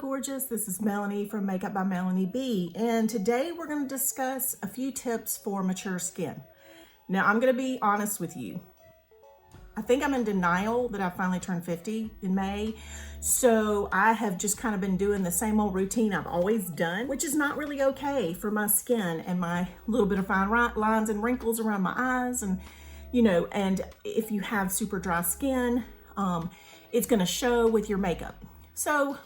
gorgeous. This is Melanie from Makeup by Melanie B. And today we're going to discuss a few tips for mature skin. Now, I'm going to be honest with you. I think I'm in denial that I finally turned 50 in May. So I have just kind of been doing the same old routine I've always done, which is not really okay for my skin and my little bit of fine lines and wrinkles around my eyes. And, you know, and if you have super dry skin, it's going to show with your makeup. So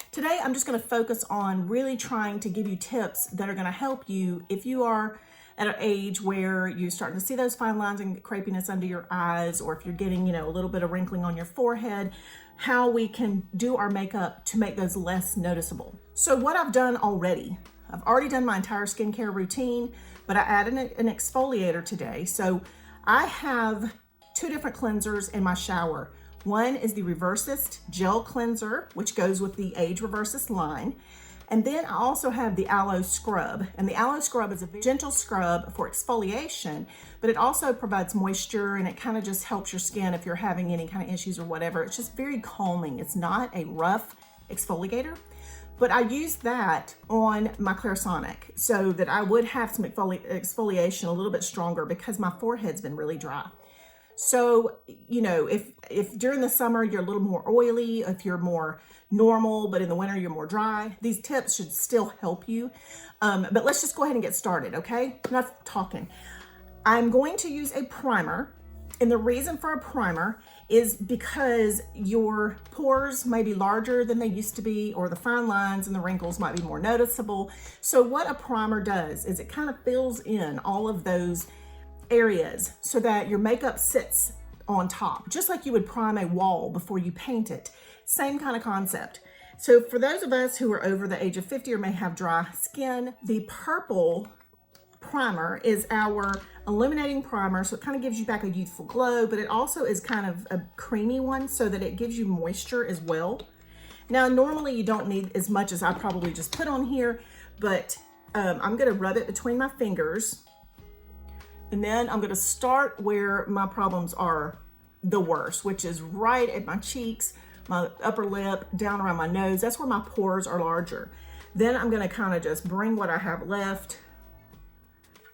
today I'm just going to focus on really trying to give you tips that are going to help you if you are at an age where you're starting to see those fine lines and crepiness under your eyes, or if you're getting, you know, a little bit of wrinkling on your forehead, how we can do our makeup to make those less noticeable. So what I've done already, I've already done my entire skincare routine, but I added an exfoliator today. So I have two different cleansers in my shower. One is the Reversist Gel Cleanser, which goes with the Age Reversist line. And then I also have the Aloe Scrub. And the Aloe Scrub is a gentle scrub for exfoliation, but it also provides moisture and it kind of just helps your skin if you're having any kind of issues or whatever. It's just very calming. It's not a rough exfoliator, but I use that on my Clarisonic so that I would have some exfoliation a little bit stronger because my forehead's been really dry. So, you know, if during the summer you're a little more oily, if you're more normal, but in the winter you're more dry, these tips should still help you. But let's just go ahead and get started, okay? Enough talking. I'm going to use a primer, and the reason for a primer is because your pores may be larger than they used to be, or the fine lines and the wrinkles might be more noticeable. So what a primer does is it kind of fills in all of those areas so that your makeup sits on top, just like you would prime a wall before you paint it. Same kind of concept. So for those of us who are over the age of 50 or may have dry skin, the purple primer is our illuminating primer. So it kind of gives you back a youthful glow, but it also is kind of a creamy one so that it gives you moisture as well. Now, normally you don't need as much as I probably just put on here, but I'm gonna rub it between my fingers. And then I'm gonna start where my problems are the worst, which is right at my cheeks, my upper lip, down around my nose. That's where my pores are larger. Then I'm gonna kind of just bring what I have left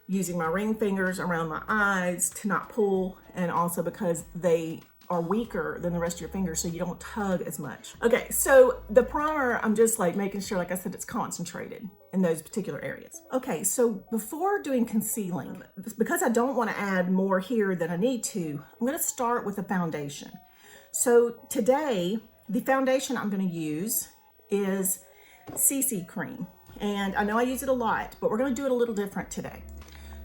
using my ring fingers around my eyes to not pull, and also because they are weaker than the rest of your fingers so you don't tug as much. Okay, so the primer, I'm just like making sure, like I said, it's concentrated in those particular areas. Okay, so before doing concealing, because I don't want to add more here than I need to, I'm going to start with the foundation. So today, the foundation I'm going to use is CC cream. And I know I use it a lot, but we're going to do it a little different today.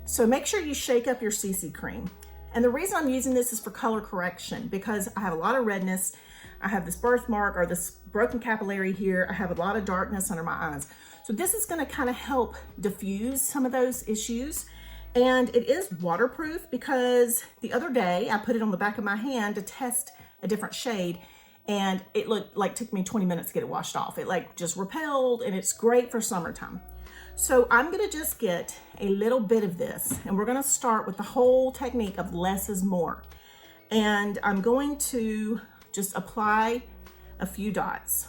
So make sure you shake up your CC cream. And the reason I'm using this is for color correction, because I have a lot of redness. I have this birthmark or this broken capillary here. I have a lot of darkness under my eyes. So this is going to kind of help diffuse some of those issues. And it is waterproof because the other day I put it on the back of my hand to test a different shade, and it looked like took me 20 minutes to get it washed off. It like just repelled, and it's great for summertime. So I'm gonna just get a little bit of this, and we're gonna start with the whole technique of less is more. And I'm going to just apply a few dots.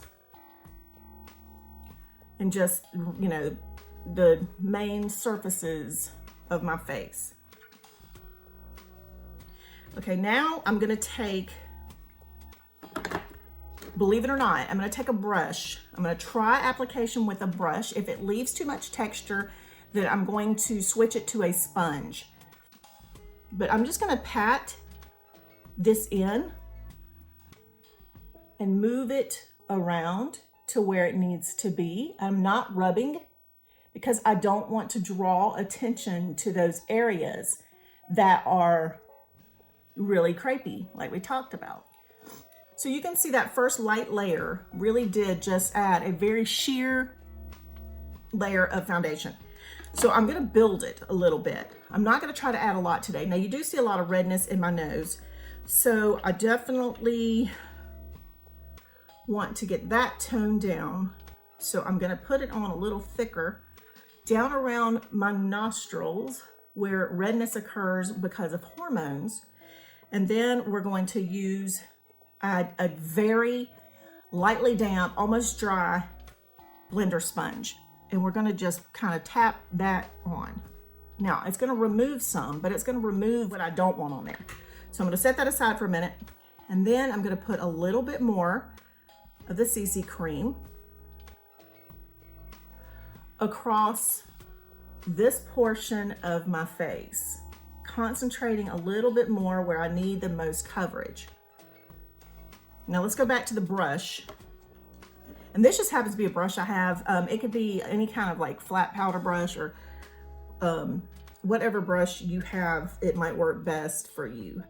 And just, you know, the main surfaces of my face. Okay, now I'm gonna take, believe it or not, I'm gonna take a brush. I'm gonna try application with a brush. If it leaves too much texture, then I'm going to switch it to a sponge. But I'm just gonna pat this in and move it around to where it needs to be. I'm not rubbing because I don't want to draw attention to those areas that are really crepey, like we talked about. So you can see that first light layer really did just add a very sheer layer of foundation. So I'm gonna build it a little bit. I'm not gonna try to add a lot today. Now you do see a lot of redness in my nose. So I definitely want to get that toned down. So I'm gonna put it on a little thicker down around my nostrils where redness occurs because of hormones. And then we're going to use a very lightly damp, almost dry blender sponge. And we're gonna just kind of tap that on. Now, it's gonna remove some, but it's gonna remove what I don't want on there. So I'm gonna set that aside for a minute. And then I'm gonna put a little bit more of the CC cream across this portion of my face, concentrating a little bit more where I need the most coverage. Now let's go back to the brush. And this just happens to be a brush I have. It could be any kind of like flat powder brush or whatever brush you have, it might work best for you.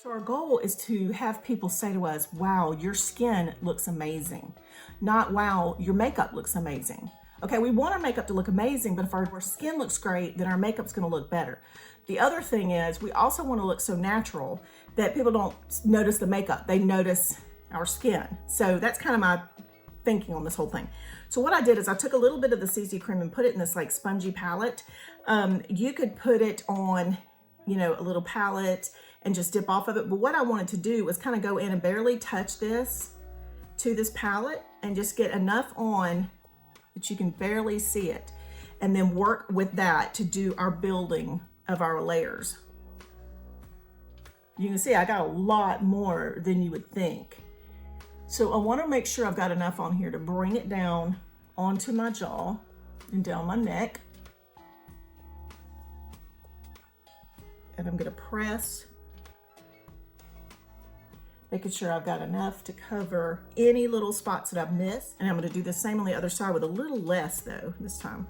So our goal is to have people say to us, wow, your skin looks amazing. Not, wow, your makeup looks amazing. Okay, we want our makeup to look amazing, but if our skin looks great, then our makeup's gonna look better. The other thing is we also wanna look so natural that people don't notice the makeup, they notice our skin. So that's kind of my thinking on this whole thing. So what I did is I took a little bit of the CC cream and put it in this like spongy palette. You could put it on, you know, a little palette and just dip off of it. But what I wanted to do was kind of go in and barely touch this to this palette and just get enough on that you can barely see it. And then work with that to do our building of our layers. You can see I got a lot more than you would think. So I want to make sure I've got enough on here to bring it down onto my jaw and down my neck. And I'm going to press, making sure I've got enough to cover any little spots that I've missed. And I'm going to do the same on the other side with a little less though this time.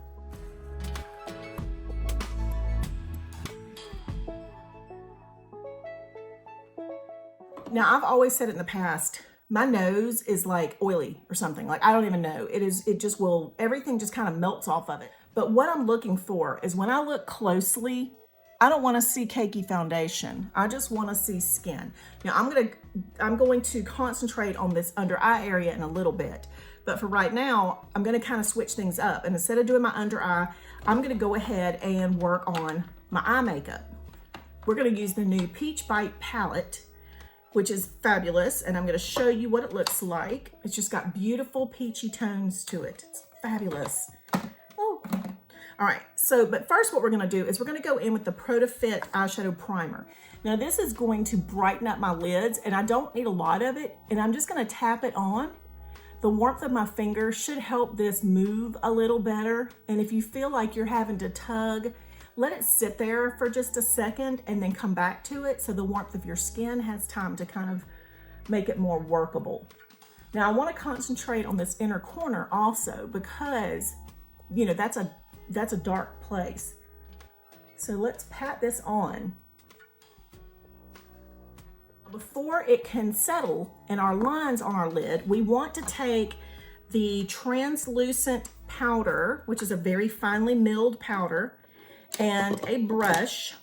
Now I've always said it in the past, my nose is like oily or something. Like I don't even know. It just will, everything just kind of melts off of it. But what I'm looking for is when I look closely, I don't want to see cakey foundation. I just want to see skin. Now I'm going to concentrate on this under eye area in a little bit. But for right now, I'm going to kind of switch things up. And instead of doing my under eye, I'm going to go ahead and work on my eye makeup. We're going to use the new Peach Bite palette, which is fabulous. And I'm going to show you what it looks like. It's just got beautiful peachy tones to it. It's fabulous. Oh. All right, so, but first what we're gonna do is we're gonna go in with the Fit Eyeshadow Primer. Now this is going to brighten up my lids and I don't need a lot of it, and I'm just gonna tap it on. The warmth of my fingers should help this move a little better. And if you feel like you're having to tug, let it sit there for just a second and then come back to it so the warmth of your skin has time to kind of make it more workable. Now I wanna concentrate on this inner corner also because, you know, that's a dark place. So let's pat this on. Before it can settle in our lines on our lid, we want to take the translucent powder, which is a very finely milled powder, and a brush.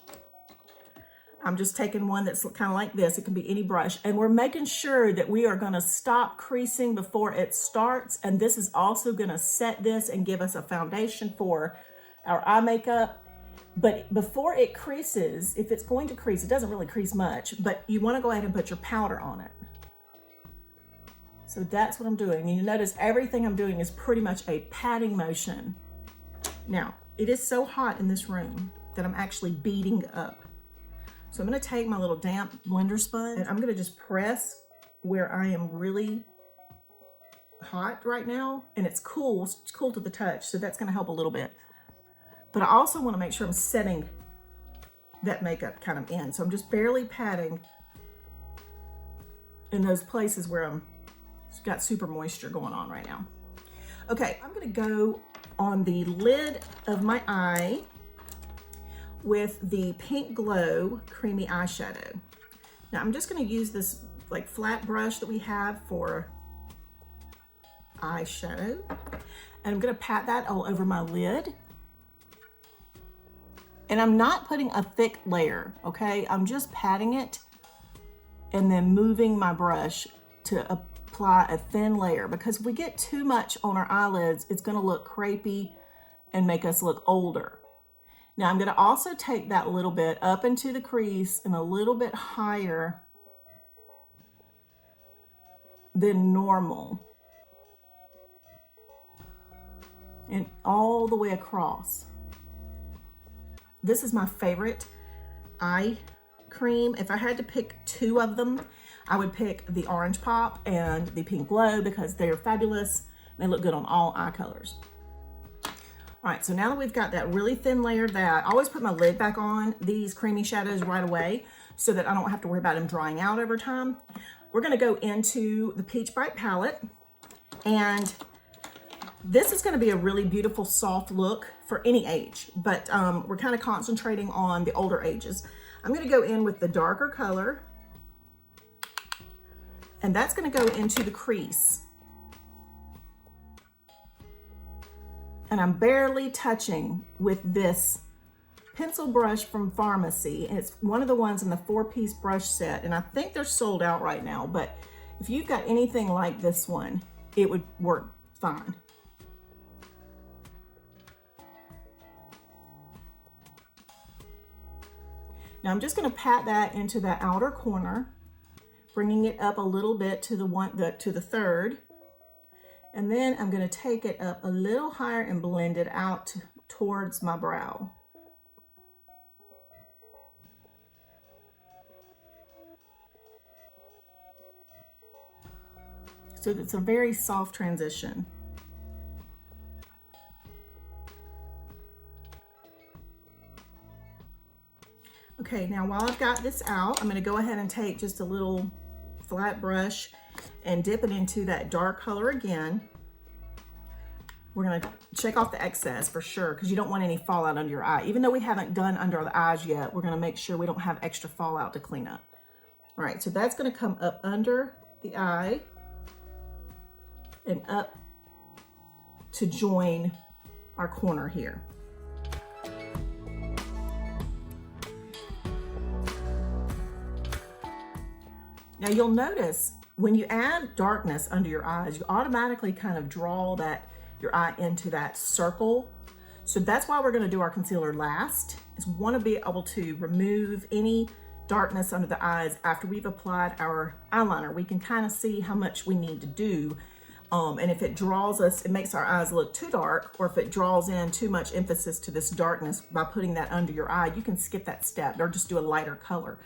I'm just taking one that's kind of like this. It can be any brush. And we're making sure that we are going to stop creasing before it starts. And this is also going to set this and give us a foundation for our eye makeup. But before it creases, if it's going to crease, it doesn't really crease much, but you want to go ahead and put your powder on it. So that's what I'm doing. And you notice everything I'm doing is pretty much a patting motion. Now, it is so hot in this room that I'm actually beating up. So I'm going to take my little damp blender sponge and I'm going to just press where I am really hot right now. And it's cool to the touch. So that's going to help a little bit. But I also want to make sure I'm setting that makeup kind of in. So I'm just barely patting in those places where I'm got super moisture going on right now. Okay, I'm going to go on the lid of my eye with the Pink Glow Creamy Eyeshadow. Now I'm just going to use this like flat brush that we have for eyeshadow. And I'm going to pat that all over my lid. And I'm not putting a thick layer, okay? I'm just patting it and then moving my brush to apply a thin layer, because if we get too much on our eyelids, it's gonna look crepey and make us look older. Now I'm gonna also take that little bit up into the crease and a little bit higher than normal, and all the way across. This is my favorite eye cream. If I had to pick two of them, I would pick the Orange Pop and the Pink Glow, because they're fabulous. They look good on all eye colors. All right, so now that we've got that really thin layer, that I always put my lid back on these creamy shadows right away so that I don't have to worry about them drying out over time. We're gonna go into the Peach Bright palette, and this is gonna be a really beautiful soft look for any age, but we're kind of concentrating on the older ages. I'm gonna go in with the darker color, and that's gonna go into the crease. And I'm barely touching with this pencil brush from Farmasi. And it's one of the ones in the 4-piece brush set, and I think they're sold out right now, but if you've got anything like this one, it would work fine. Now I'm just gonna pat that into that outer corner, bringing it up a little bit to the third. And then I'm gonna take it up a little higher and blend it out towards my brow. So it's a very soft transition. Okay, now while I've got this out, I'm gonna go ahead and take just a little flat brush and dip it into that dark color again. We're gonna check off the excess for sure, because you don't want any fallout under your eye. Even though we haven't done under the eyes yet, we're gonna make sure we don't have extra fallout to clean up. All right, so that's gonna come up under the eye and up to join our corner here. Now you'll notice when you add darkness under your eyes, you automatically kind of draw your eye into that circle. So that's why we're gonna do our concealer last, is we wanna be able to remove any darkness under the eyes after we've applied our eyeliner. We can kind of see how much we need to do. And if it draws us, it makes our eyes look too dark, or if it draws in too much emphasis to this darkness by putting that under your eye, you can skip that step or just do a lighter color.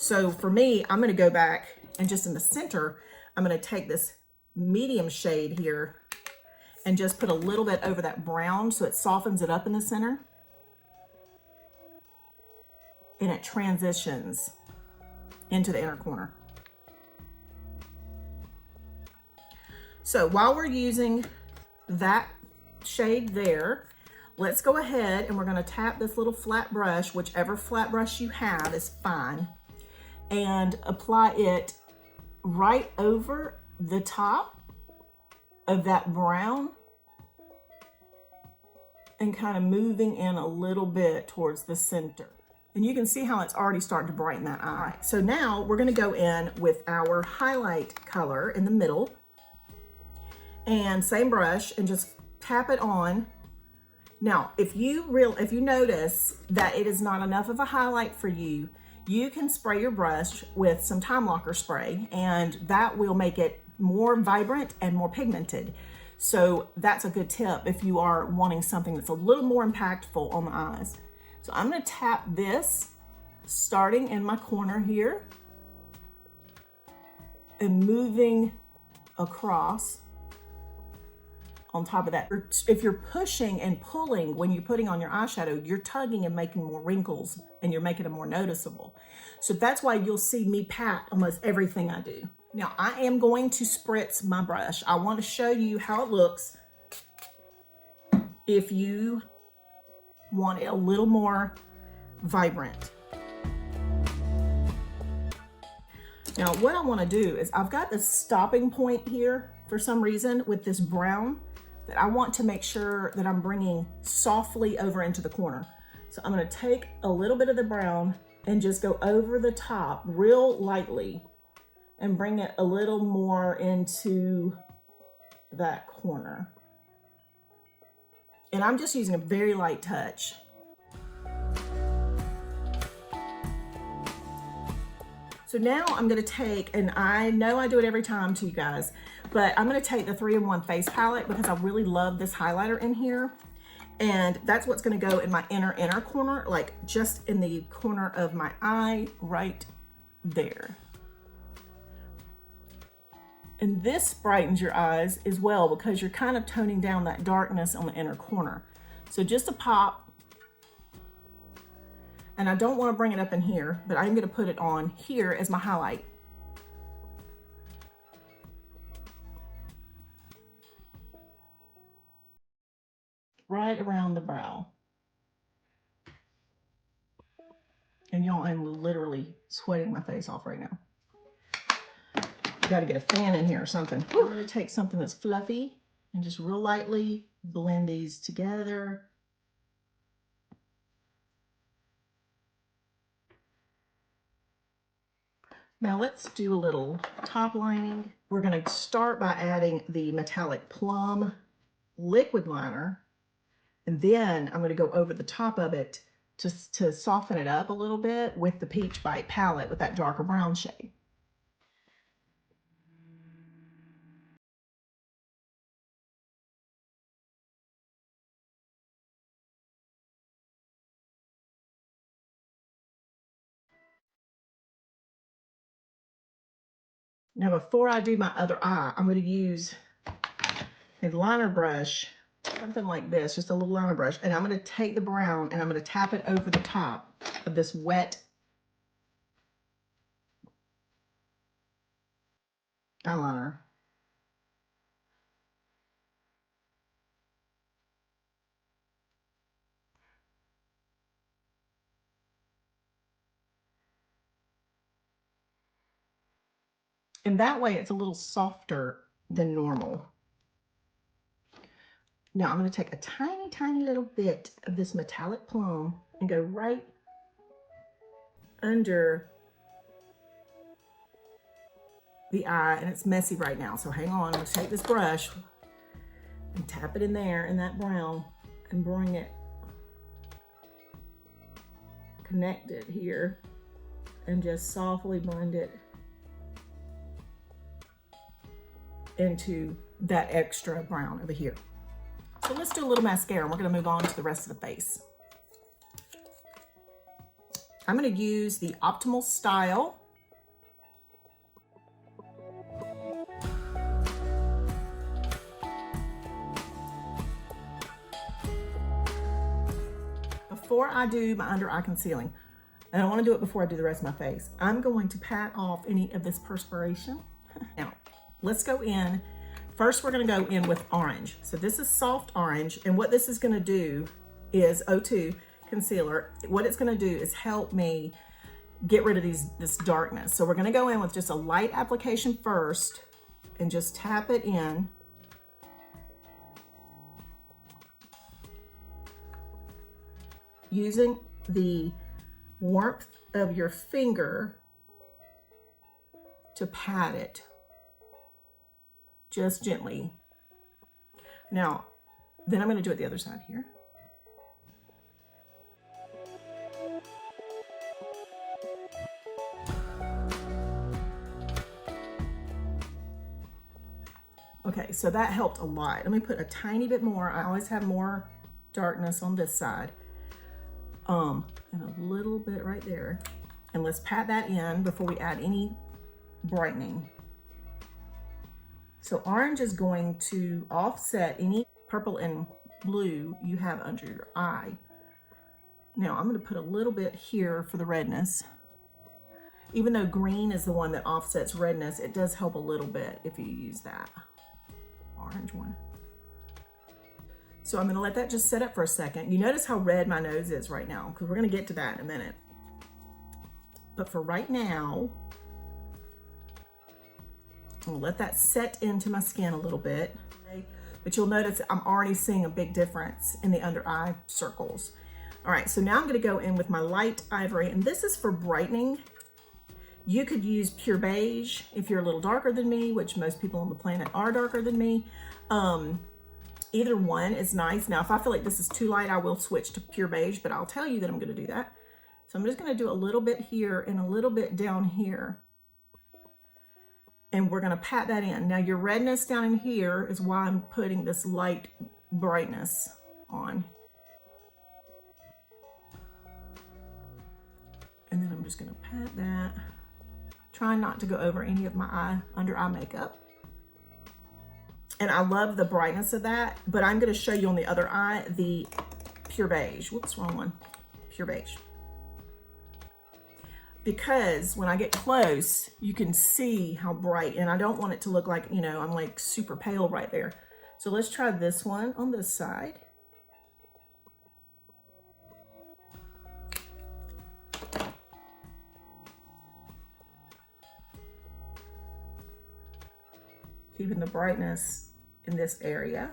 So for me, I'm gonna go back and just in the center, I'm gonna take this medium shade here and just put a little bit over that brown so it softens it up in the center. And it transitions into the inner corner. So while we're using that shade there, let's go ahead and we're gonna tap this little flat brush, whichever flat brush you have is fine, and apply it right over the top of that brown and kind of moving in a little bit towards the center. And you can see how it's already starting to brighten that eye. All right, so now we're gonna go in with our highlight color in the middle, and same brush, and just tap it on. Now, if you notice that it is not enough of a highlight for you, you can spray your brush with some time locker spray, and that will make it more vibrant and more pigmented. So that's a good tip if you are wanting something that's a little more impactful on the eyes. So I'm gonna tap this starting in my corner here and moving across on top of that. If you're pushing and pulling when you're putting on your eyeshadow, you're tugging and making more wrinkles, and you're making them more noticeable. So that's why you'll see me pat almost everything I do. Now I am going to spritz my brush. I want to show you how it looks if you want it a little more vibrant. Now what I want to do is, I've got this stopping point here for some reason with this brown that I want to make sure that I'm bringing softly over into the corner. So I'm going to take a little bit of the brown and just go over the top real lightly and bring it a little more into that corner. And I'm just using a very light touch. So now I'm gonna take, and I know I do it every time to you guys, but I'm gonna take the 3-in-1 face palette because I really love this highlighter in here. And that's what's gonna go in my inner corner, like just in the corner of my eye right there. And this brightens your eyes as well because you're kind of toning down that darkness on the inner corner. So just a pop. And I don't want to bring it up in here, but I'm going to put it on here as my highlight. Right around the brow. And y'all, I'm literally sweating my face off right now. Got to get a fan in here or something. I'm going to take something that's fluffy and just real lightly blend these together. Now let's do a little top lining. We're going to start by adding the metallic Plum liquid liner, and then I'm going to go over the top of it to soften it up a little bit with the Peach Bite palette with that darker brown shade. Now before I do my other eye, I'm going to use a liner brush, something like this, just a little liner brush, and I'm going to take the brown and I'm going to tap it over the top of this wet eyeliner. And that way it's a little softer than normal. Now I'm going to take a tiny, tiny little bit of this metallic Plum and go right under the eye, and it's messy right now. So hang on, I'm going to take this brush and tap it in there in that brown and bring it connected here and just softly blend it into that extra brown over here. So let's do a little mascara and we're going to move on to the rest of the face. I'm going to use the Optimal Style. Before I do my under eye concealing, and I want to do it before I do the rest of my face, I'm going to pat off any of this perspiration. Now, let's go in. First, we're going to go in with orange. So this is soft orange, and what this is going to do is O2 concealer. What it's going to do is help me get rid of this darkness. So we're going to go in with just a light application first and just tap it in. Using the warmth of your finger to pat it. Just gently. Now, then I'm going to do it the other side here. Okay, so that helped a lot. Let me put a tiny bit more. I always have more darkness on this side. And a little bit right there. And let's pat that in before we add any brightening. So orange is going to offset any purple and blue you have under your eye. Now I'm going to put a little bit here for the redness. Even though green is the one that offsets redness, it does help a little bit if you use that orange one. So I'm going to let that just set up for a second. You notice how red my nose is right now, because we're going to get to that in a minute. But for right now, I'll let that set into my skin a little bit. Okay? But you'll notice I'm already seeing a big difference in the under eye circles. All right, so now I'm going to go in with my light ivory, and this is for brightening. You could use pure beige if you're a little darker than me, which most people on the planet are darker than me. Either one is nice. Now, if I feel like this is too light, I will switch to pure beige, but I'll tell you that I'm gonna do that. So I'm just gonna do a little bit here and a little bit down here. And we're gonna pat that in. Now your redness down in here is why I'm putting this light brightness on. And then I'm just gonna pat that. Trying not to go over any of my under eye makeup. And I love the brightness of that, but I'm gonna show you on the other eye the pure beige. Whoops, wrong one. Pure beige. Because when I get close, you can see how bright, and I don't want it to look like, you know, I'm like super pale right there. So let's try this one on this side. Keeping the brightness in this area.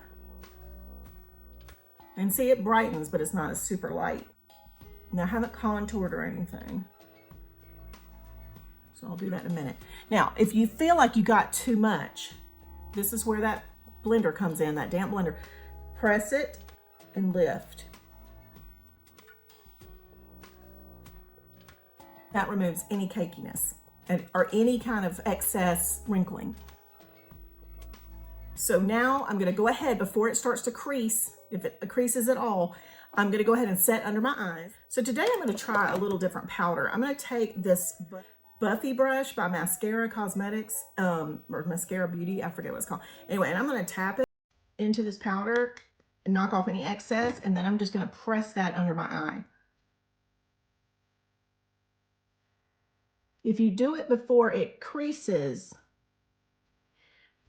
And see, it brightens, but it's not as super light. Now, I haven't contoured or anything. So I'll do that in a minute. Now, if you feel like you got too much, this is where that blender comes in, that damp blender. Press it and lift. That removes any cakiness or any kind of excess wrinkling. So now I'm gonna go ahead before it starts to crease, if it creases at all, I'm gonna go ahead and set under my eyes. So today I'm gonna try a little different powder. I'm gonna take this Buffy brush by Mascara Cosmetics, or Mascara Beauty, I forget what it's called. Anyway, and I'm gonna tap it into this powder and knock off any excess, and then I'm just gonna press that under my eye. If you do it before it creases,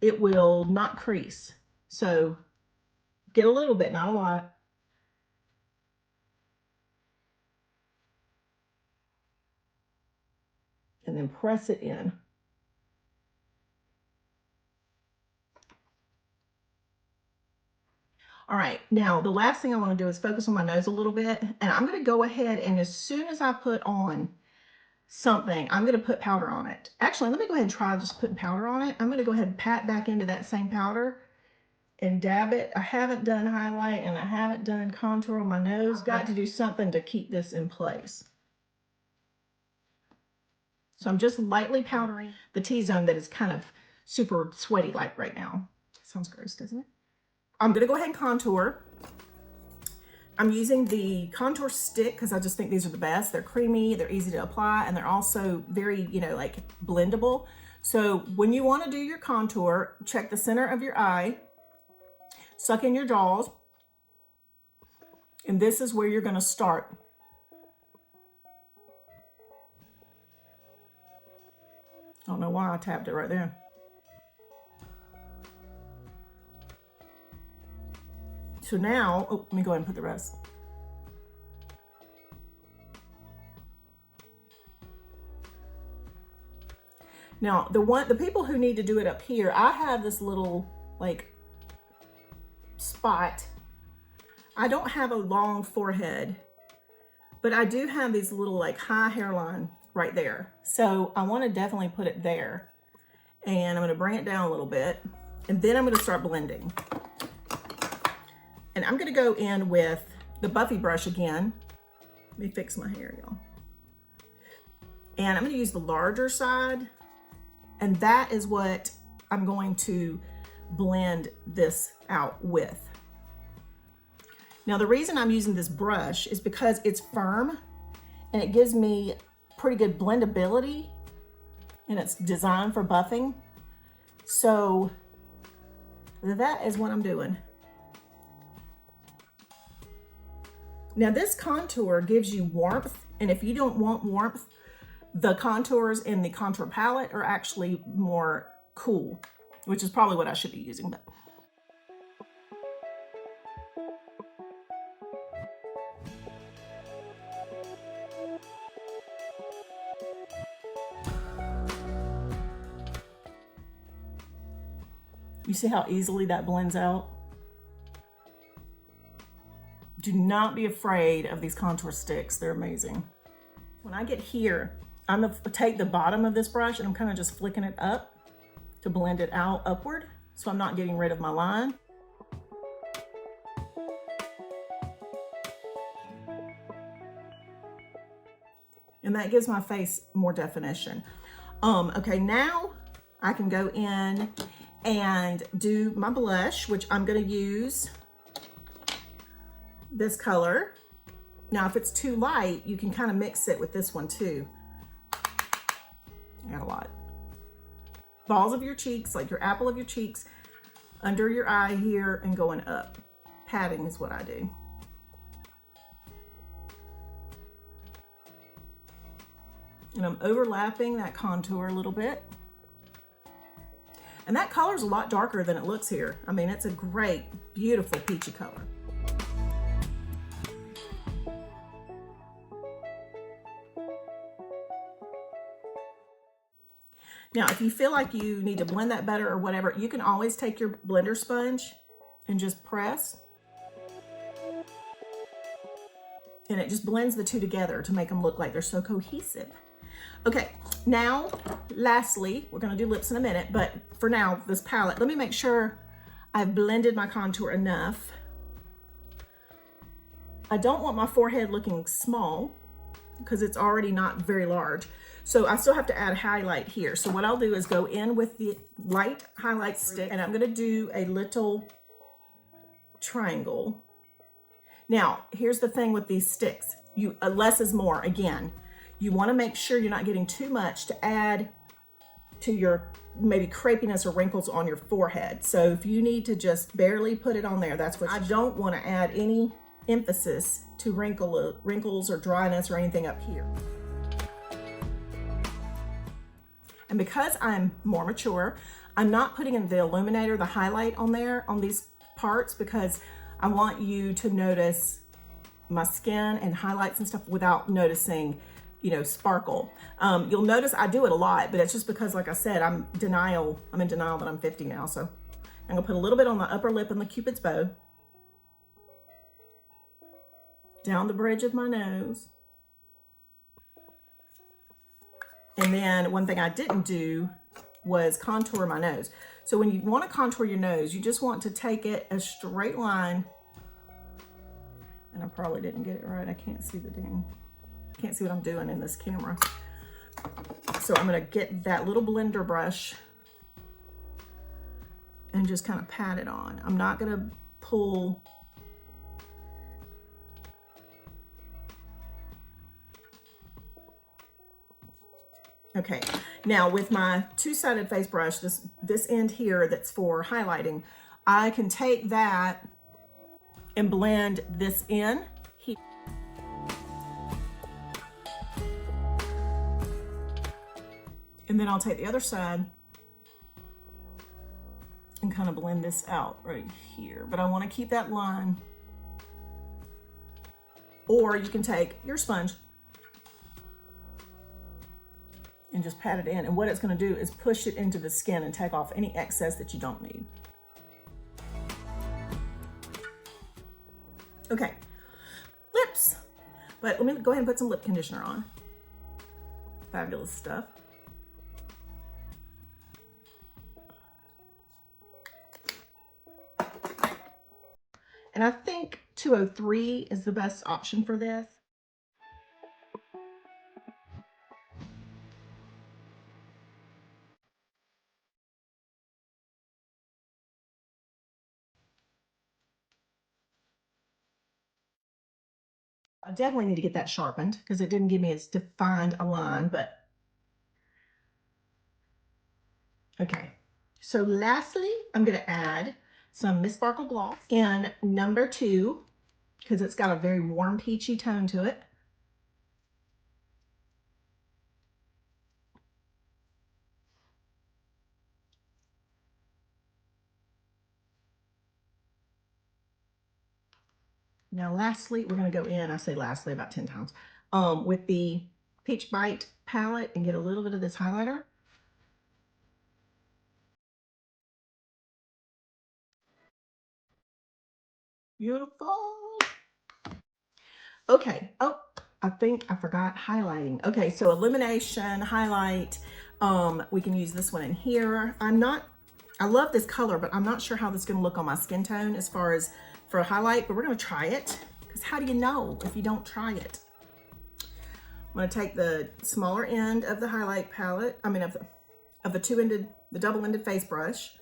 it will not crease. So get a little bit, not a lot. And then press it in. All right, now the last thing I want to do is focus on my nose a little bit, and I'm going to go ahead and as soon as I put on something, I'm going to put powder on it. Actually, let me go ahead and try just putting powder on it. I'm going to go ahead and pat back into that same powder and dab it. I haven't done highlight and I haven't done contour on my nose. Got to do something to keep this in place. So I'm just lightly powdering the T-zone that is kind of super sweaty like right now. Sounds gross, doesn't it? I'm going to go ahead and contour. I'm using the contour stick because I just think these are the best. They're creamy, they're easy to apply, and they're also very, you know, like blendable. So when you want to do your contour, check the center of your eye, suck in your jaws, and this is where you're going to start. I don't know why I tapped it right there. So now, oh, let me go ahead and put the rest. Now, the people who need to do it up here, I have this little like spot. I don't have a long forehead, but I do have these little like high hairline right there. So I want to definitely put it there. And I'm going to bring it down a little bit, and then I'm going to start blending. And I'm going to go in with the Buffy brush again. Let me fix my hair, y'all. And I'm going to use the larger side. And that is what I'm going to blend this out with. Now, the reason I'm using this brush is because it's firm and it gives me pretty good blendability, and it's designed for buffing. So that is what I'm doing. Now this contour gives you warmth, and if you don't want warmth, the contours in the contour palette are actually more cool, which is probably what I should be using. But you see how easily that blends out? Do not be afraid of these contour sticks. They're amazing. When I get here, I'm gonna take the bottom of this brush and I'm kind of just flicking it up to blend it out upward, so I'm not getting rid of my line. And that gives my face more definition. Okay, now I can go in and do my blush, which I'm gonna use this color. Now, if it's too light, you can kind of mix it with this one too. I got a lot. Balls of your cheeks, like your apple of your cheeks, under your eye here and going up. Patting is what I do. And I'm overlapping that contour a little bit. And that color's a lot darker than it looks here. I mean, it's a great, beautiful peachy color. Now, if you feel like you need to blend that better or whatever, you can always take your blender sponge and just press. And it just blends the two together to make them look like they're so cohesive. Okay, now, lastly, we're gonna do lips in a minute, but for now, this palette, let me make sure I've blended my contour enough. I don't want my forehead looking small because it's already not very large. So I still have to add a highlight here. So what I'll do is go in with the light highlight stick and I'm gonna do a little triangle. Now, here's the thing with these sticks. Less is more, again. You wanna make sure you're not getting too much to add to your maybe crepiness or wrinkles on your forehead. So if you need to just barely put it on there, that's what I don't wanna add any emphasis to wrinkles or dryness or anything up here. And because I'm more mature, I'm not putting in the illuminator, the highlight on there, on these parts, because I want you to notice my skin and highlights and stuff without noticing, you know, sparkle. You'll notice I do it a lot, but it's just because, like I said, I'm in denial that I'm 50 now. So I'm gonna put a little bit on the upper lip and the Cupid's bow, down the bridge of my nose. And then one thing I didn't do was contour my nose. So when you want to contour your nose, you just want to take it a straight line. And I probably didn't get it right. I can't see can't see what I'm doing in this camera. So I'm gonna get that little blender brush and just kind of pat it on. I'm not gonna pull. Okay, now with my two-sided face brush, this end here that's for highlighting, I can take that and blend this in here. And then I'll take the other side and kind of blend this out right here. But I want to keep that line. Or you can take your sponge and just pat it in. And what it's gonna do is push it into the skin and take off any excess that you don't need. Okay, lips. But let me go ahead and put some lip conditioner on. Fabulous stuff. And I think 203 is the best option for this. I definitely need to get that sharpened because it didn't give me as defined a line, but okay. So lastly, I'm gonna add some Miss Sparkle Gloss in number 2 because it's got a very warm peachy tone to it. Now lastly, we're gonna go in, I say lastly about 10 times, with the Peach Bite palette and get a little bit of this highlighter. Beautiful. Okay, oh, I think I forgot highlighting. Okay, so illumination, highlight. We can use this one in here. I love this color, but I'm not sure how this is gonna look on my skin tone as far as for a highlight, but we're gonna try it. Because how do you know if you don't try it? I'm gonna take the smaller end of the highlight palette, of the double-ended face brush.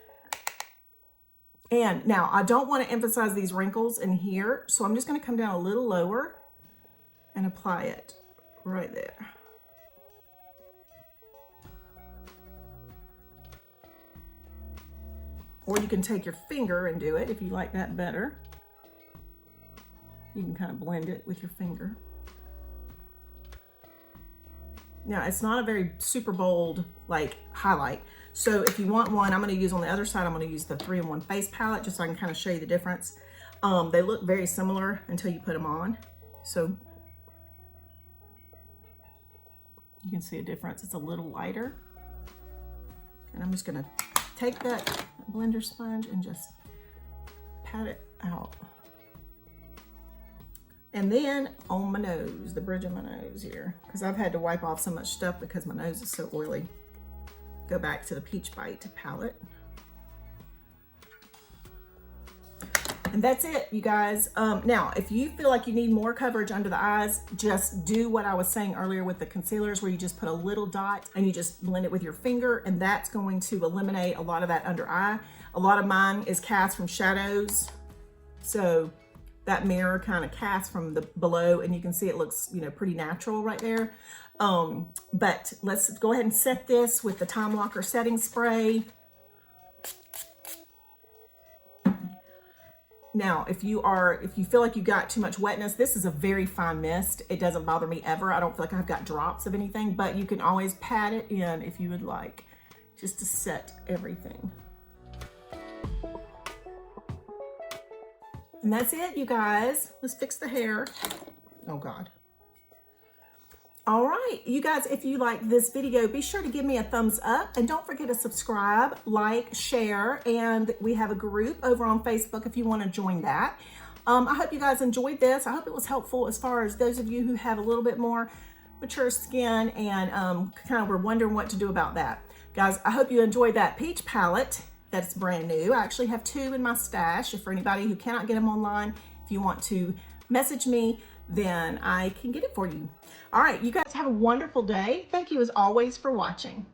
And now I don't want to emphasize these wrinkles in here, so I'm just going to come down a little lower and apply it right there. Or you can take your finger and do it if you like that better. You can kind of blend it with your finger. Now, it's not a very super bold like highlight. So if you want one, I'm going to use on the other side, I'm going to use the 3-in-1 face palette just so I can kind of show you the difference. They look very similar until you put them on. So you can see a difference. It's a little lighter. And I'm just going to take that blender sponge and just pat it out. And then on my nose, the bridge of my nose here, because I've had to wipe off so much stuff because my nose is so oily. Go back to the Peach Bite palette. And that's it, you guys. Now, if you feel like you need more coverage under the eyes, just do what I was saying earlier with the concealers, where you just put a little dot and you just blend it with your finger, and that's going to eliminate a lot of that under eye. A lot of mine is cast from shadows. So that mirror kind of casts from the below, and you can see it looks, you know, pretty natural right there. But let's go ahead and set this with the Time Locker setting spray. Now, if you feel like you got too much wetness, this is a very fine mist. It doesn't bother me ever. I don't feel like I've got drops of anything, but you can always pat it in if you would like, just to set everything. And that's it, you guys. Let's fix the hair. Oh God. All right, you guys, if you like this video, be sure to give me a thumbs up, and don't forget to subscribe, like, share, and we have a group over on Facebook if you want to join that. I hope you guys enjoyed this. I hope it was helpful as far as those of you who have a little bit more mature skin and kind of were wondering what to do about that. Guys, I hope you enjoyed that peach palette. That's brand new. I actually have 2 in my stash. If for anybody who cannot get them online, if you want to message me, then I can get it for you. All right, you guys have a wonderful day. Thank you as always for watching.